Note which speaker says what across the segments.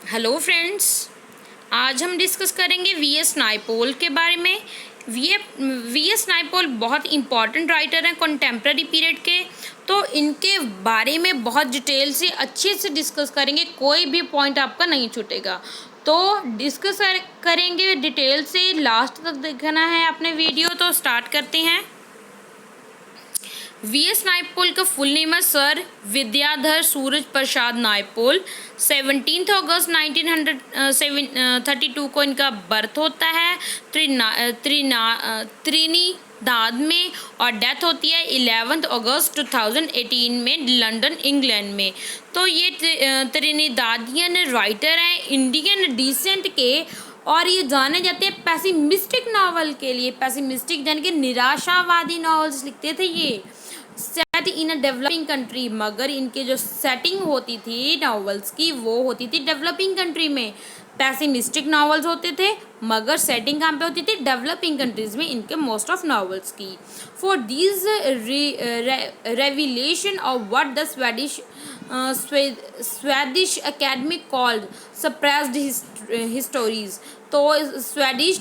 Speaker 1: Hello friends, आज हम discuss करेंगे वी.एस. नायपॉल के बारे में। वी.एस. नायपॉल बहुत इम्पॉर्टेंट राइटर हैं कंटेम्प्रेरी पीरियड के। तो इनके बारे में बहुत डिटेल से अच्छे से डिस्कस करेंगे, कोई भी पॉइंट आपका नहीं छूटेगा। तो डिस्कस करेंगे डिटेल से, लास्ट तक देखना है आपने वीडियो। तो स्टार्ट करते हैं। वी.एस. नायपॉल का फुल नेम है सर विद्याधर सूरज प्रसाद नायपॉल। 17 अगस्त 1932 को इनका बर्थ होता है त्रिनिदाद में, और डेथ होती है 11 अगस्त 2018 में लंदन इंग्लैंड में। तो ये त्रिनिदादियन राइटर हैं, इंडियन डिसेंट के, और ये जाने जाते हैं पैसिमिस्टिक नावल के लिए। पैसिमिस्टिक यानी कि निराशावादी नॉवेल्स लिखते थे ये, set in a developing country. मगर इनके जो सेटिंग होती थी नॉवेल्स की वो होती थी डेवलपिंग कंट्री में। पैसिमिस्टिक नॉवेल्स होते थे मगर सेटिंग कहाँ पे होती थी? डेवलपिंग कंट्रीज में इनके मोस्ट ऑफ नॉवेल्स की। For this revelation of what the Swedish Academy called suppressed histories. तो स्वेडिश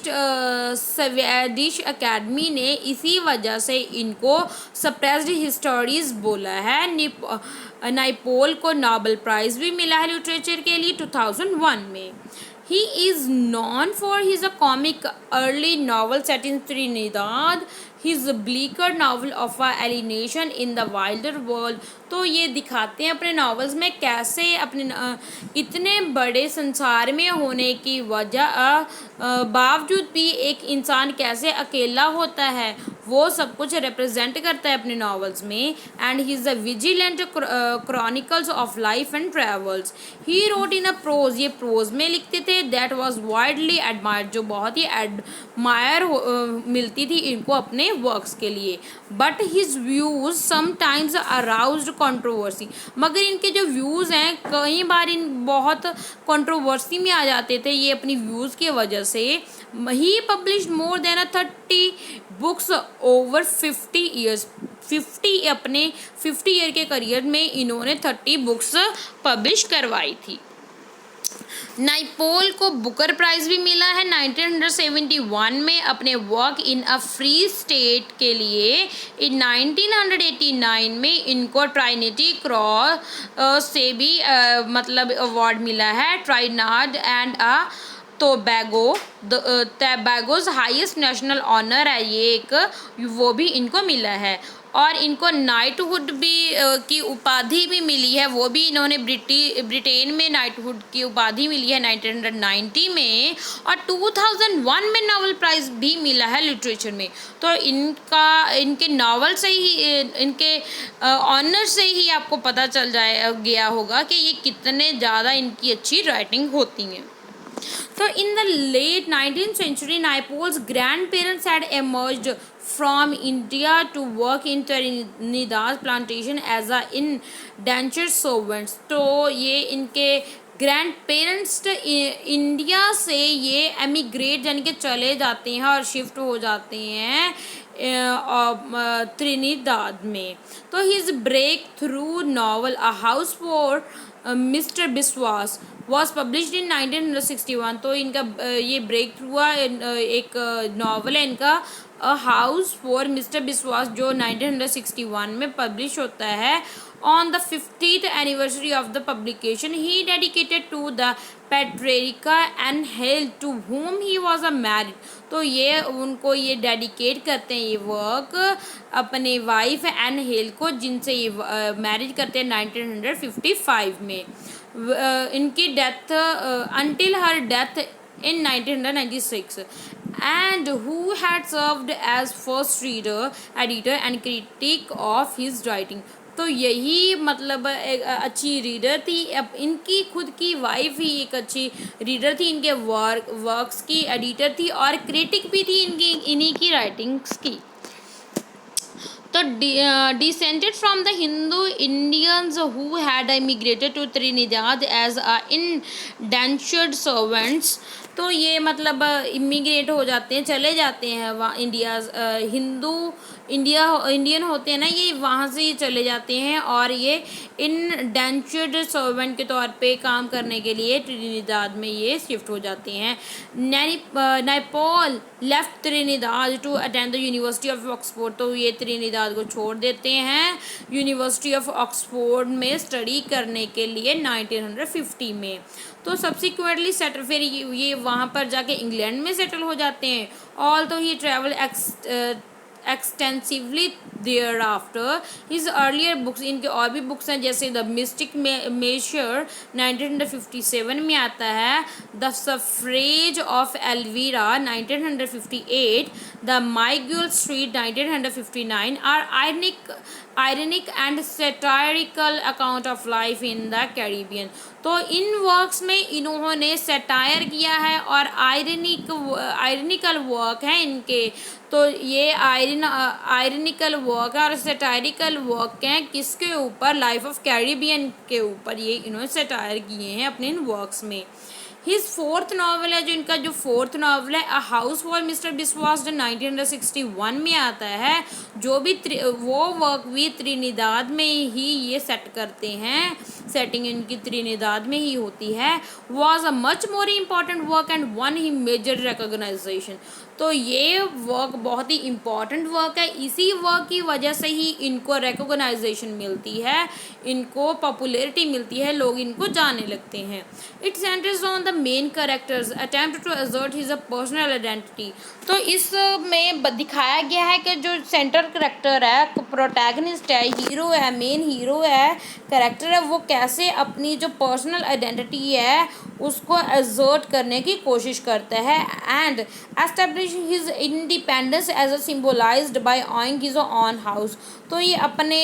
Speaker 1: अकेडमी ने इसी वजह से इनको सप्रेस्ड हिस्टोरीज बोला है। नायपॉल को नोबेल प्राइज़ भी मिला है लिटरेचर के लिए 2001 में। He is known for his comic early novel set in Trinidad, his bleaker novel of alienation in the wilder world। तो ये दिखाते हैं अपने नॉवेल्स में कैसे अपने इतने बड़े संसार में होने की वजह बावजूद भी एक इंसान कैसे अकेला होता है, वो सब कुछ रिप्रेजेंट करता है अपने नॉवेल्स में। And he is the vigilant chronicles of life and travels. He wrote in a prose, ये प्रोज में लिखते थे। दैट वाज वाइडली एडमायर्ड, जो बहुत ही एडमायर मिलती थी इनको अपने वर्क्स के लिए। But his views sometimes aroused controversy, मगर इनके जो व्यूज़ हैं कई बार इन बहुत कंट्रोवर्सी में आ जाते थे ये अपनी व्यूज़ की वजह से। He publish more than 30 books over 50 years. 50 year के करियर में इन्होंने 30 बुक्स पब्लिश करवाई थी। नायपॉल को बुकर प्राइज़ भी मिला है 1971 में अपने work in a free state के लिए। इन 1989 में इनको ट्राइनिटी क्रॉस से भी मतलब अवार्ड मिला है। Trinidad and a Tobago's highest national honour है ये एक, वो भी इनको मिला है। और इनको नाइटहुड भी की उपाधि भी मिली है, वो भी इन्होंने ब्रिटेन में नाइटहुड की उपाधि मिली है 1990 में। और 2001 में नोबेल प्राइज़ भी मिला है लिटरेचर में। तो इनके नावल से ही, इनके ऑनर से ही आपको पता चल गया होगा कि ये कितने ज़्यादा इनकी अच्छी राइटिंग होती हैं। So in the late 19th century, Naipaul's grandparents had emerged from India to work in Trinidad plantation as a indentured servants। तो ये इनके ग्रैंड पेरेंट्स इंडिया से ये एमिग्रेट यानी कि चले जाते हैं और शिफ्ट हो जाते हैं त्रिनिदाद में। तो his breakthrough novel a house for mister Biswas was published in 1961। तो इनका ये ब्रेक थ्रू हुआ, एक नॉवल है इनका a house for mister Biswas जो 1961 में पब्लिश होता है। On the 50th anniversary of the publication he dedicated to the Patricia and Hale to whom he was a married. तो ये उनको ये डेडिकेट करते हैं ये वर्क अपने वाइफ एन हेल को, जिनसे ये मैरिज करते हैं 1955 में। इनकी death until her death in 1996, and who had served as first reader, editor and critic of his writing। तो यही मतलब एक अच्छी रीडर थी। अब इनकी खुद की वाइफ ही एक अच्छी रीडर थी, इनके वर्क्स की एडिटर थी और क्रिटिक भी थी इन्हीं की राइटिंग्स की। तो descended from the Hindu Indians who had immigrated to Trinidad as indentured servants। तो ये मतलब इमिग्रेट हो जाते हैं, चले जाते हैं वहाँ इंडिया, हिंदू इंडियन होते हैं ना, ये वहाँ से ये चले जाते हैं और ये इंडेंचर्ड सर्वेंट के तौर पे काम करने के लिए ट्रिनिदाद में ये शिफ्ट हो जाते हैं। Naipaul left Trinidad to attend the university of Oxford, तो ये ट्रिनिदाद को छोड़ देते हैं यूनिवर्सिटी ऑफ ऑक्सफोर्ड में स्टडी करने के लिए 1950 में। तो सब्सिक्वेंटली सेटल, फिर ये वहाँ पर जाके इंग्लैंड में सेटल हो जाते हैं। ऑल तो ही travel extensively thereafter. His earlier books, इनके और भी बुक्स हैं जैसे द मिस्टिक मेजर 1957 में आता है, the suffrage of Elvira 1958, the Miguel Street 1959 are ironic and satirical account of life in the Caribbean. तो इन वर्क्स में इन्होंने सैटायर किया है और आयरनिकल वर्क है इनके। तो ये आयरनिकल वर्क है और सैटायरिकल वर्क हैं किसके ऊपर, लाइफ ऑफ कैरिबियन के ऊपर ये इन्होंने सैटायर किए हैं अपने इन वर्क्स में। हिज फोर्थ नावल है, जो इनका जो फोर्थ नावल है, अ हाउस फॉर मिस्टर बिस्वास 1961 में आता है, जो भी वो वर्क भी त्रिनिदाद में ही ये सेट करते हैं, सेटिंग इनकी त्रिनिदाद में ही होती है। Was a much more important work and won he major recognition. तो ये वर्क बहुत ही इम्पॉर्टेंट वर्क है, इसी वर्क की वजह से ही इनको रिकॉग्नाइजेशन मिलती है, इनको पॉपुलैरिटी मिलती है, लोग इनको जाने लगते हैं। It centres on the main character's attempt to assert his a personal identity. तो इसमें दिखाया गया है कि जो सेंटर कैरेक्टर है, प्रोटैगनिस्ट है, हीरो है, मेन हीरो है, कैरेक्टर है, वो कैसे अपनी जो पर्सनल आइडेंटिटी है उसको असर्ट करने की कोशिश करता है and establish his independence as a symbolised by owning his own house. तो ये अपने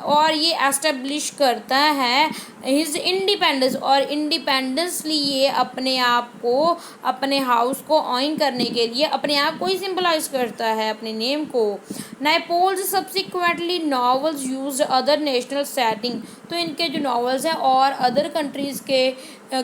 Speaker 1: और ये एस्टेब्लिश करता है हिज इंडिपेंडेंस, और इंडिपेंडेंसली ये अपने आप को, अपने हाउस को ऑइन करने के लिए अपने आप को ही सिम्बलाइज करता है, अपने नेम को। Naipaul's subsequently novels use other national setting. तो इनके जो नॉवेल्स हैं और अदर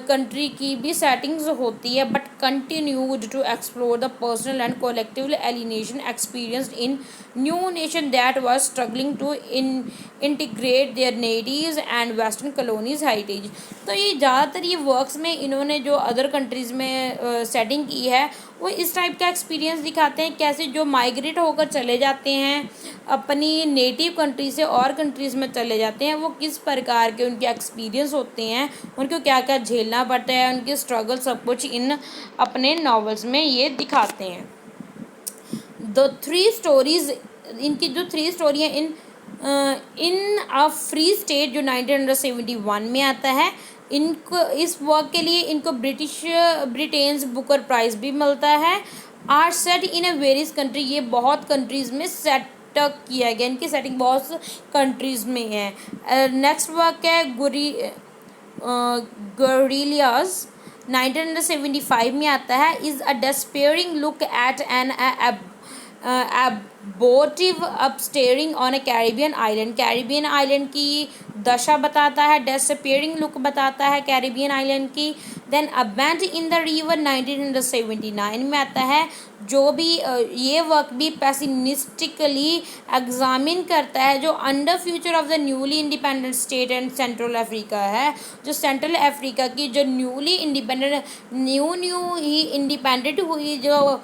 Speaker 1: कंट्री की भी सेटिंग्स होती है, but continued to explore the personal and collective alienation experienced in new nation that was struggling to integrate their natives and western colonies heritage. तो ये ज़्यादातर ये वर्क्स में इन्होंने जो अदर कंट्रीज़ में सेटिंग की है वो इस टाइप का एक्सपीरियंस दिखाते हैं, कैसे जो माइग्रेट होकर चले जाते हैं अपनी नेटिव कंट्री से और कंट्रीज़ में चले जाते हैं, वो किस प्रकार के उनके एक्सपीरियंस होते हैं, उनको क्या क्या झेलना पड़ता है, उनके स्ट्रगल, सब कुछ इन अपने नॉवेल्स में ये दिखाते हैं। द थ्री स्टोरीज, इनकी जो थ्री स्टोरी हैं इन अ फ्री स्टेट जो 1971 में आता है, इनको इस वर्क के लिए इनको ब्रिटेन्स बुकर प्राइज़ भी मिलता है। Are set in a various country, ये बहुत कंट्रीज़ में सेट किया गया, इनकी सेटिंग बहुत कंट्रीज़ में है। नेक्स्ट वर्क है गोरिल्लाज 1975 में आता है, is a despairing look at an abortive uprising on a Caribbean island. Caribbean island की दशा बताता है, डेस्पेयरिंग लुक बताता है कैरिबियन आइलैंड की। Then a bend in the river 1979 में आता है, जो भी ये वर्क भी पेसिमिस्टिकली एग्जामिन करता है जो under future of the newly independent state and central Africa है, जो सेंट्रल अफ्रीका की जो न्यू ही इंडिपेंडेंट हुई जो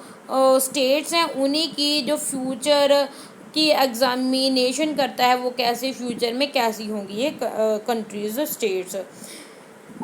Speaker 1: स्टेट्स हैं, उन्हीं की जो फ्यूचर की एग्जामिनेशन करता है, वो कैसे फ्यूचर में कैसी होंगी ये countries, states.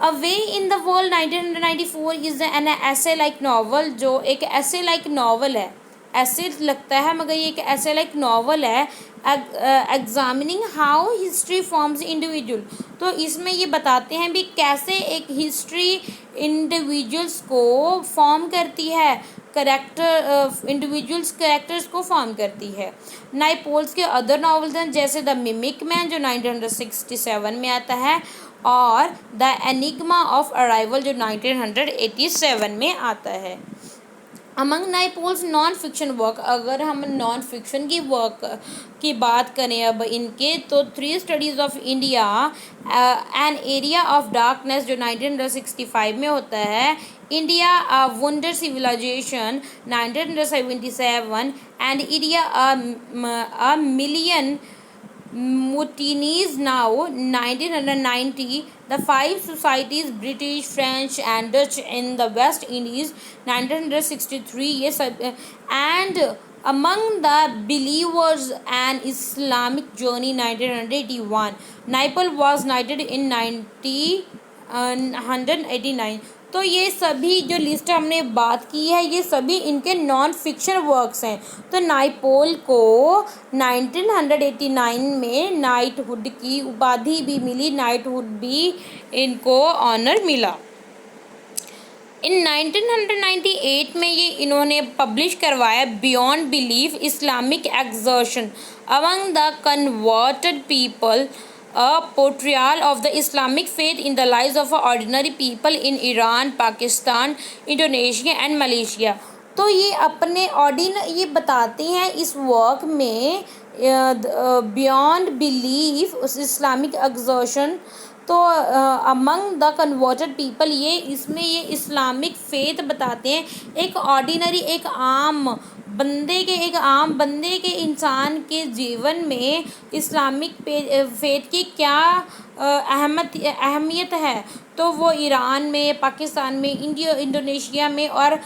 Speaker 1: A way in the world 1994 is an ऐसे लाइक नावल, जो एक ऐसे लाइक नावल है, ऐसे लगता है मगर ये एक ऐसे लाइक नावल है, examining how history forms individual. तो इसमें ये बताते हैं भी कैसे एक हिस्ट्री इंडिविजुअल्स को फॉर्म करती है, इंडिविजुअल्स कैरेक्टर्स को फॉर्म करती है। नाइपोल्स के अदर नॉवेल्स हैं जैसे द मिमिक मैन जो 1967 में आता है, और द एनिग्मा ऑफ अराइवल जो 1987 में आता है। अमंग नाइपोल्स नॉन फिक्शन वर्क, अगर हम नॉन फिक्शन की वर्क की बात करें अब इनके, तो three studies of India an area of darkness जो 1965 में होता है, India a wonder civilisation 1977, and India a million mutinies now 1990, the five societies British, French and Dutch in the West Indies 1963, ये सब, and among the believers an Islamic journey 1981, Naipaul was knighted in 189। तो ये सभी जो list हमने बात की है ये सभी इनके नॉन फिक्शन वर्क्स हैं। तो नाइपोल को 1989 में नाइटहुड की उपाधि भी मिली, नाइटहुड भी इनको ऑनर मिला। इन 1998 में ये इन्होंने पब्लिश करवाया beyond belief Islamic exertion among the converted people, a portrayal of the Islamic faith in the lives of ordinary people in Iran, Pakistan, Indonesia and Malaysia। तो ये अपने ये बताते हैं इस वर्क में बियॉन्ड बिलीफ उस इस्लामिक एक्सर्शन, तो अमंग द कन्वर्टेड पीपल, ये इसमें ये इस्लामिक फेथ बताते हैं, एक ऑर्डिनरी एक आम बंदे के इंसान के जीवन में इस्लामिक फेथ की क्या अहमियत है। तो वो ईरान में, पाकिस्तान में, इंडोनेशिया में और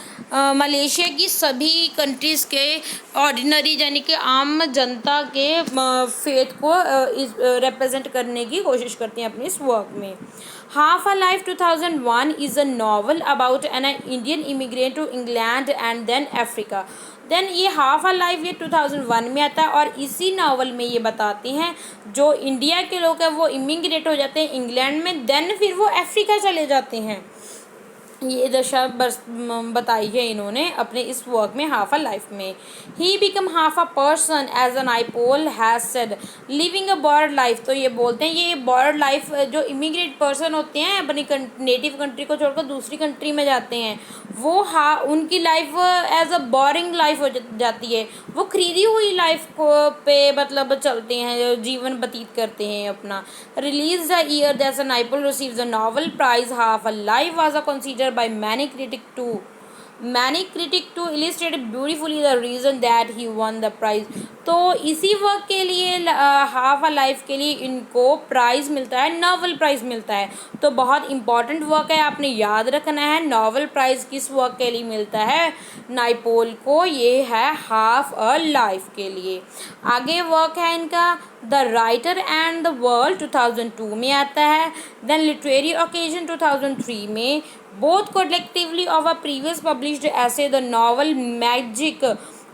Speaker 1: मलेशिया की सभी कंट्रीज़ के ऑर्डिनरी यानी कि आम जनता के फेथ को रिप्रेजेंट करने की कोशिश करते हैं अपने इस वर्क में। Half a life 2001 is a novel about an Indian immigrant to England and then Africa. Then ये हाफ अ लाइफ ये 2001 में आता है और इसी नावल में ये बताते हैं जो इंडिया के लोग हैं वो इमिग्रेट हो जाते हैं इंग्लैंड में, देन फिर वो अफ्रीका चले जाते हैं। ये दशा बस बताई है इन्होंने अपने इस वर्क में हाफ अ लाइफ में। He become half a person as an Naipaul has said living a border life. तो ये बोलते हैं ये बॉर्डर लाइफ जो इमिग्रेट पर्सन होते हैं अपनी नेटिव कंट्री को छोड़कर दूसरी कंट्री में जाते हैं वो उनकी life as a boring life हो जाती है, वो खरीदी हुई लाइफ को पे मतलब चलते हैं, जीवन व्यतीत करते हैं अपना। Release the year that Naipaul receives the Nobel prize half a life was a consider by many critic to illustrate beautifully the reason that he won the prize। तो इसी वर्क के लिए हाफ अ लाइफ के लिए इनको price मिलता है, novel price मिलता है। तो बहुत इम्पॉर्टेंट वर्क है, आपने याद रखना है। नॉवल प्राइज़ किस वर्क के लिए मिलता है नाइपोल को, ये है हाफ अ लाइफ के लिए। आगे वर्क है इनका the writer and the world 2002 में आता है। देन लिटरेरी ओकेजन 2003 में। Both collectively of a previous published essay, the novel Magic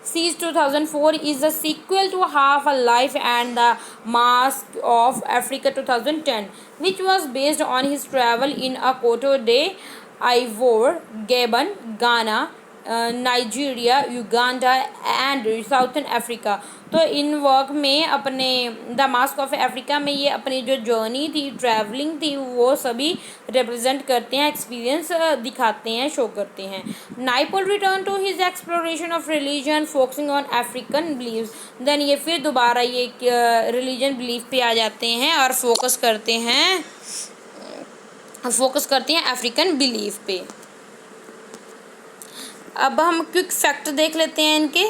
Speaker 1: Seas 2004 is a sequel to Half a Life and the Mask of Africa 2010, which was based on his travel in a Cote d'Ivoire, Gabon, Ghana, Nigeria, Uganda and southern Africa. तो in work में अपने the mask of Africa में ये अपनी जो journey थी, travelling थी, वो सभी रिप्रेजेंट करते हैं, एक्सपीरियंस दिखाते हैं, शो करते हैं। Naipaul return to his exploration of religion focusing on African believes. देन ये फिर दोबारा ये रिलीजन बिलीफ पे आ जाते हैं और फोकस करते हैं अफ्रीकन बिलीफ पे। अब हम क्विक फैक्ट देख लेते हैं इनके,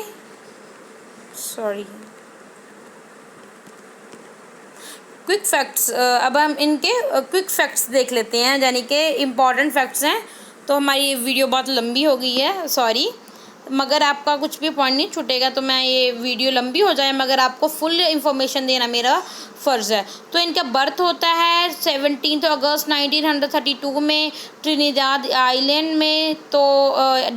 Speaker 1: क्विक फैक्ट्स। अब हम इनके क्विक फैक्ट्स देख लेते हैं, यानी कि इम्पॉर्टेंट फैक्ट्स हैं। तो हमारी वीडियो बहुत लंबी हो गई है, सॉरी, मगर आपका कुछ भी पॉइंट नहीं छूटेगा। तो मैं ये वीडियो लंबी हो जाए मगर आपको फुल इंफॉर्मेशन देना मेरा फ़र्ज़ है। तो इनका बर्थ होता है 17 अगस्त 1932 में ट्रिनिदाद आइलैंड में। तो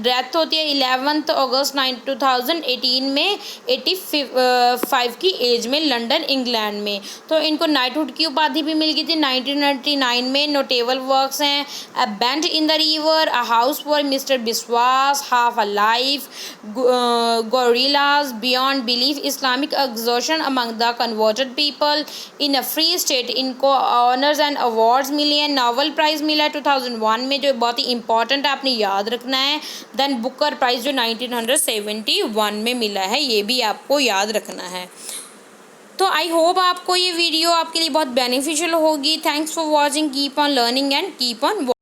Speaker 1: डेथ होती है 11 अगस्त 2018 में 85 की एज में लंदन इंग्लैंड में। तो इनको नाइटहुड की उपाधि भी मिल गई थी 1999 में। नोटेबल वर्क्स हैं अ bent in the river, a house for mister Biswas, half a life, gorillas, beyond belief, Islamic exertion among the converted people in a free state. इनको ऑनर्स एंड अवार्ड्स मिले हैं। नॉवल प्राइज़ मिला है 2001 1971 में, जो बहुत ही important आपने याद रखना है। देन बुकर प्राइज़ जो 1971 में मिला है, ये भी आपको याद रखना है। तो आई होप आपको ये वीडियो आपके लिए बहुत बेनिफिशियल होगी। Thanks for watching, keep on learning and keep on